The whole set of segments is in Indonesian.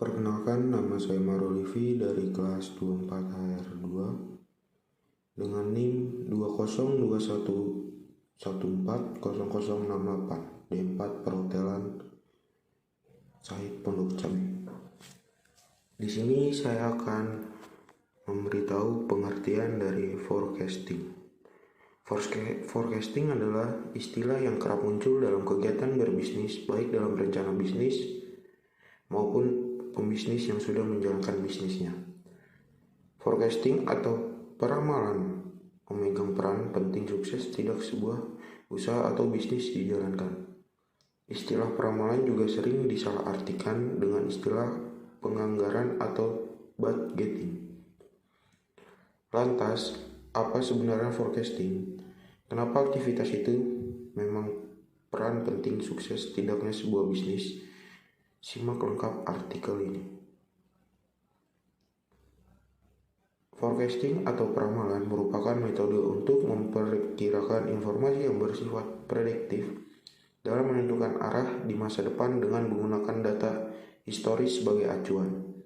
Perkenalkan, nama saya Marolivi dari kelas 24 HR2 dengan NIM 2021141400068 D4 Perhotelan Said Pondok Cabe. Di sini saya akan memberitahu pengertian dari forecasting. Forecasting adalah istilah yang kerap muncul dalam kegiatan berbisnis, baik dalam rencana bisnis maupun pembisnis yang sudah menjalankan bisnisnya. Forecasting atau peramalan memegang peran penting sukses tidak sebuah usaha atau bisnis dijalankan. Istilah peramalan juga sering disalahartikan dengan istilah penganggaran atau budgeting. Lantas, apa sebenarnya forecasting? Kenapa aktivitas itu memang peran penting sukses tidaknya sebuah bisnis? Simak lengkap artikel ini. Forecasting atau peramalan merupakan metode untuk memperkirakan informasi yang bersifat prediktif dalam menentukan arah di masa depan dengan menggunakan data historis sebagai acuan.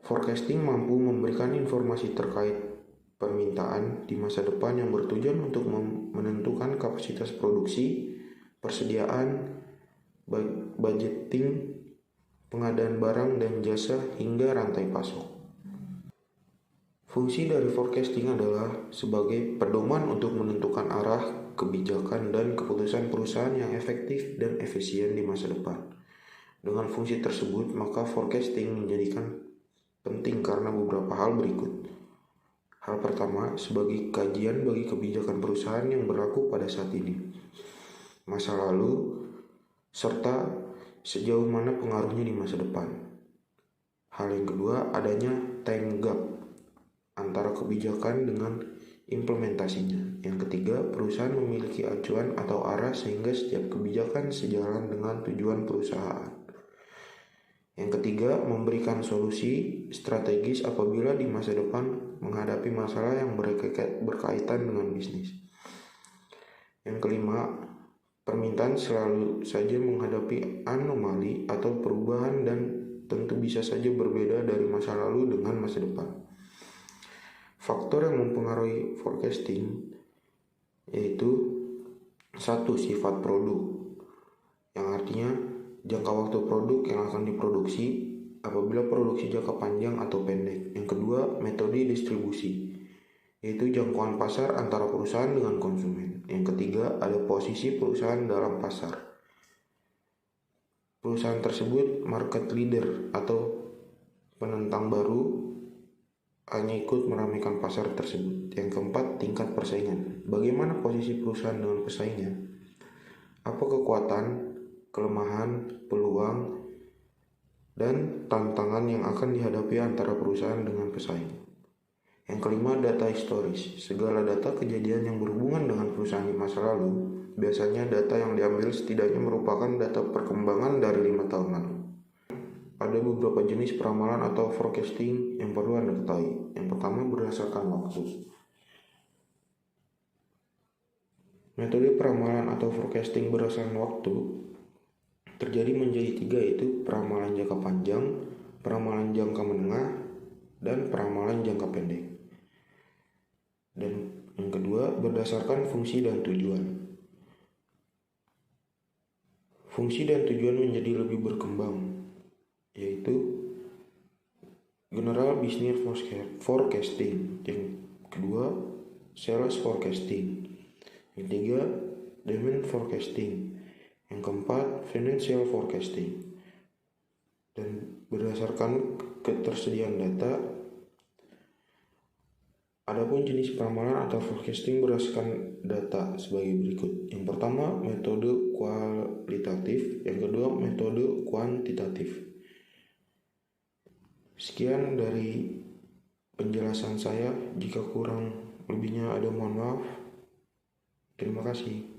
Forecasting mampu memberikan informasi terkait permintaan di masa depan yang bertujuan untuk menentukan kapasitas produksi, persediaan, budgeting, pengadaan barang dan jasa, hingga rantai pasok. Fungsi dari forecasting adalah sebagai pedoman untuk menentukan arah, kebijakan, dan keputusan perusahaan yang efektif dan efisien di masa depan. Dengan fungsi tersebut, maka forecasting menjadikan penting karena beberapa hal berikut. Hal pertama, sebagai kajian bagi kebijakan perusahaan yang berlaku pada saat ini, masa lalu, serta sejauh mana pengaruhnya di masa depan. Hal yang kedua, adanya time gap antara kebijakan dengan implementasinya. Yang ketiga, perusahaan memiliki acuan atau arah sehingga setiap kebijakan sejalan dengan tujuan perusahaan. Yang ketiga, memberikan solusi strategis apabila di masa depan menghadapi masalah yang berkaitan dengan bisnis. Yang kelima, permintaan selalu saja menghadapi anomali atau perubahan dan tentu bisa saja berbeda dari masa lalu dengan masa depan. Faktor yang mempengaruhi forecasting yaitu 1. Sifat produk, yang artinya jangka waktu produk yang akan diproduksi, apabila produksi jangka panjang atau pendek. Yang kedua, metode distribusi, yaitu jangkauan pasar antara perusahaan dengan konsumen. Yang ketiga, ada posisi perusahaan dalam pasar. Perusahaan tersebut market leader atau penentang baru hanya ikut meramaikan pasar tersebut. Yang keempat, tingkat persaingan. Bagaimana posisi perusahaan dengan pesaingnya? Apa kekuatan, kelemahan, peluang, dan tantangan yang akan dihadapi antara perusahaan dengan pesaing. Yang kelima, data historis. Segala data kejadian yang berhubungan dengan perusahaan di masa lalu, biasanya data yang diambil setidaknya merupakan data perkembangan dari 5 tahun lalu. Ada beberapa jenis peramalan atau forecasting yang perlu Anda ketahui. Yang pertama, berdasarkan waktu. Metode peramalan atau forecasting berdasarkan waktu terjadi menjadi 3, yaitu peramalan jangka panjang, peramalan jangka menengah, dan peramalan jangka pendek. Dan yang kedua, berdasarkan fungsi dan tujuan. Fungsi dan tujuan menjadi lebih berkembang, yaitu general business forecasting. Yang kedua, sales forecasting. Yang ketiga, demand forecasting. Yang keempat, financial forecasting. Dan berdasarkan ketersediaan data, adapun jenis peramalan atau forecasting berdasarkan data sebagai berikut. Yang pertama, metode kualitatif. Yang kedua, metode kuantitatif. Sekian dari penjelasan saya. Jika kurang lebihnya ada mohon maaf. Terima kasih.